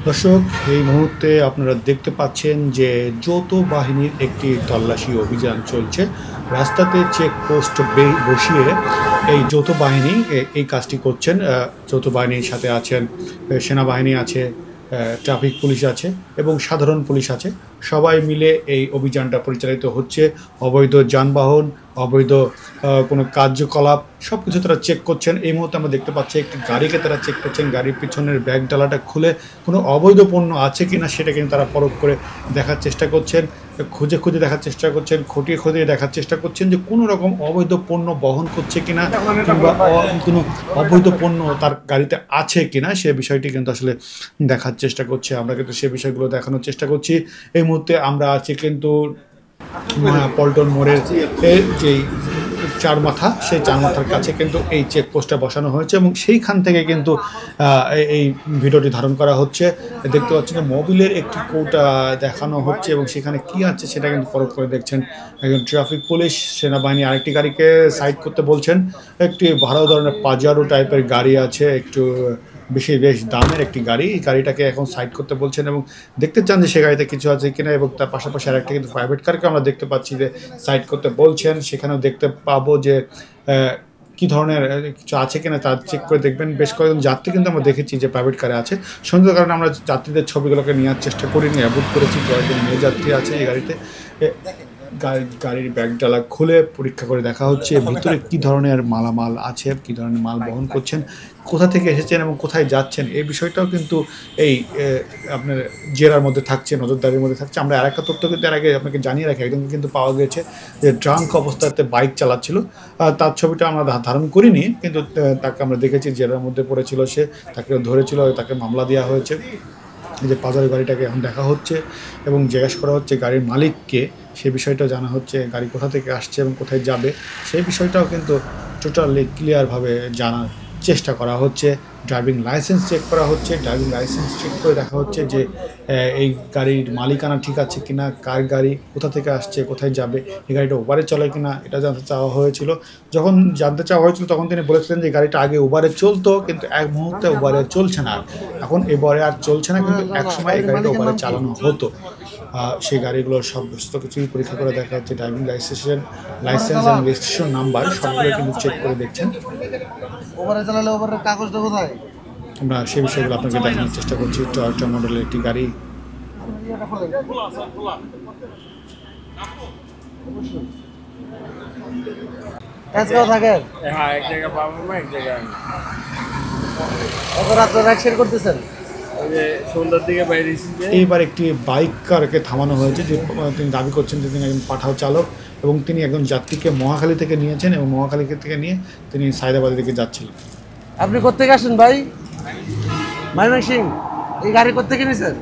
দর্শক, এই মুহূর্তে আপনারা দেখতে পাচ্ছেন যে যৌথ বাহিনীর একটি তল্লাশি অভিযান চলছে। রাস্তাতে চেকপোস্ট বসিয়ে এই যৌথ বাহিনী এই কাজটি করছেন। যৌথ বাহিনীর সাথে আছেন সেনাবাহিনী আছে, ট্রাফিক পুলিশ আছে এবং সাধারণ পুলিশ আছে। সবাই মিলে এই অভিযানটা পরিচালিত হচ্ছে। অবৈধ যানবাহন, অবৈধ কোনো কার্যকলাপ সব কিছু তারা চেক করছেন। এই মুহূর্তে আমরা দেখতে পাচ্ছি একটি গাড়িকে তারা চেক করছেন। গাড়ির পিছনের ব্যাগ ডালাটা খুলে কোনো অবৈধ পণ্য আছে কিনা সেটা কিন্তু তারা পরখ করে দেখার চেষ্টা করছেন। খুঁজে খুঁজে দেখার চেষ্টা করছেন, খতিয়ে খতিয়ে দেখার চেষ্টা করছেন যে কোনো রকম অবৈধ পণ্য বহন করছে কিনা কিংবা কোনো অবৈধ পণ্য তার গাড়িতে আছে কিনা সে বিষয়টি কিন্তু আসলে দেখার চেষ্টা করছে। আমরা কিন্তু সে বিষয়গুলো দেখানোর চেষ্টা করছি। এই মুহূর্তে আমরা আছি কিন্তু পল্টন মোড়ের যেই চার মাথা, সেই চার মাথার কাছে কিন্তু এই চেকপোস্টটা বসানো হয়েছে এবং সেইখান থেকে কিন্তু এই ভিডিওটি ধারণ করা হচ্ছে। দেখতে পাচ্ছেন যে মোবিলের একটি কৌটা দেখানো হচ্ছে এবং সেখানে কি আছে সেটা কিন্তু পরখ করে দেখছেন একজন ট্রাফিক পুলিশ। সেনাবাহিনী আরেকটি গাড়িকে সাইড করতে বলছেন। একটি ভালো ধরনের পাজারো টাইপের গাড়ি আছে, একটু বেশ দামের একটি গাড়ি। এই গাড়িটাকে এখন সাইড করতে বলছেন এবং দেখতে চান যে সে গাড়িতে কিছু আছে কিনা, এবং তার পাশাপাশি আরেকটা কিন্তু প্রাইভেট কারকে আমরা দেখতে পাচ্ছি যে সাইড করতে বলছেন। সেখানেও দেখতে পাবো যে কী ধরনের কিছু আছে কিনা তা চেক করে দেখবেন। বেশ কয়েকজন যাত্রী কিন্তু আমরা দেখেছি যে প্রাইভেট কারে আছে। সন্দেহের কারণে আমরা যাত্রীদের ছবিগুলোকে নেওয়ার চেষ্টা করিনি, অ্যাভয়েড করেছি। কয়েকজন মেয়ে যাত্রী আছে এই গাড়িতে। গাড়ির ব্যাগ ডালা খুলে পরীক্ষা করে দেখা হচ্ছে ভিতরে কি ধরনের মালামাল আছে, কি ধরনের মাল বহন করছেন, কোথা থেকে এসেছেন এবং কোথায় যাচ্ছেন, এই বিষয়টাও কিন্তু এই আপনার জেরার মধ্যে থাকছে, নজরদারির মধ্যে থাকছে। আমরা আরেকটা তথ্য কিন্তু এর আগে আপনাকে জানিয়ে রাখি, একজন কিন্তু পাওয়া গেছে যে ড্রাঙ্ক অবস্থাতে বাইক চালাচ্ছিল। তার ছবিটা আমরা ধারণ করিনি, কিন্তু তাকে আমরা দেখেছি জেরার মধ্যে পড়েছিল, সে তাকে ধরেছিল, তাকে মামলা দেওয়া হয়েছে। এই যে পাজারো গাড়িটাকে এখন দেখা হচ্ছে এবং জিজ্ঞাসা করা হচ্ছে গাড়ির মালিককে, সে বিষয়টাও জানা হচ্ছে। গাড়ি কোথা থেকে আসছে এবং কোথায় যাবে সেই বিষয়টাও কিন্তু টোটালি ক্লিয়ারভাবে জানার চেষ্টা করা হচ্ছে। ড্রাইভিং লাইসেন্স চেক করা হচ্ছে। ড্রাইভিং লাইসেন্স চেক করে দেখা হচ্ছে যে এই গাড়ির মালিকানা ঠিক আছে কিনা, কার গাড়ি, কোথা থেকে আসছে, কোথায় যাবে, এই গাড়িটা ওভারে চলে কিনা এটা জানতে চাওয়া হয়েছিল। যখন জানতে চাওয়া হয়েছিল তখন তিনি বলেছিলেন যে গাড়িটা আগে ওভারে চলতো, কিন্তু এক মুহূর্তে ওভারে চলছে না। এখন এবারে আর চলছে না, কিন্তু একসময় এই গাড়িটা ওভারে চালানো হতো। সেই গাড়িগুলোর সমস্ত কিছুই পরীক্ষা করে দেখা হচ্ছে। ড্রাইভিং লাইসেন্স এবং রেজিস্ট্রেশন নাম্বার সবগুলো কিন্তু চেক করে দেখছেন। আমরা সেই বিষয়গুলো আপনাকে দেখানোর চেষ্টা করছি। টয়োটা মডেলের একটি গাড়ি। এইবার একটি বাইক কারকে থামানো হয়েছে, যে তিনি দাবি করছেন যে তিনি একজন পাঠাও চালক এবং তিনি একজন যাত্রীকে মহাখালী থেকে নিয়েছেন এবং মহাখালী থেকে নিয়ে তিনি সায়দাবাদের দিকে যাচ্ছিলেন। আপনি কোত্থেকে আসেন ভাই? ময়মনসিং। এই গাড়ি কোত্থেকে নিয়েছেন?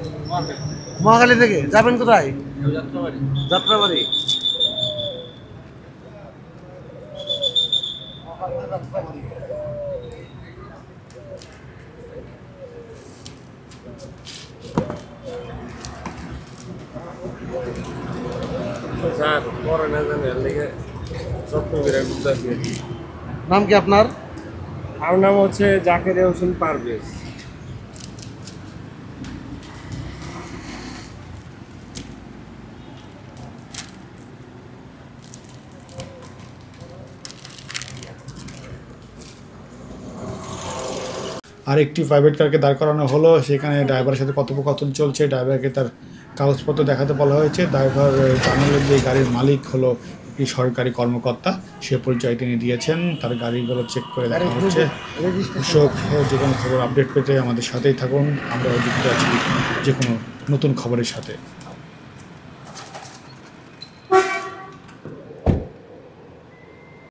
মহাখালী থেকে। যাবেন কোথায়? যাত্রাবাড়ি। নাম কি আপনার? আমার নাম হচ্ছে জাকেরিয়া হোসেন পারভেজ। আর একটি প্রাইভেট কারকে দাঁড় করানো হলো, সেখানে ড্রাইভারের সাথে কথোপকথন চলছে। ড্রাইভারকে তার কাগজপত্র দেখাতে বলা হয়েছে। ড্রাইভার জানালেন যে গাড়ির মালিক হলো একটি সরকারি কর্মকর্তা, সে পরিচয় তিনি দিয়েছেন। তার গাড়িগুলো চেক করে দেখা হচ্ছে। দর্শক, যে কোনো খবর আপডেট পেতে আমাদের সাথেই থাকুন। আমরা যুক্ত আছি যে কোনো নতুন খবরের সাথে।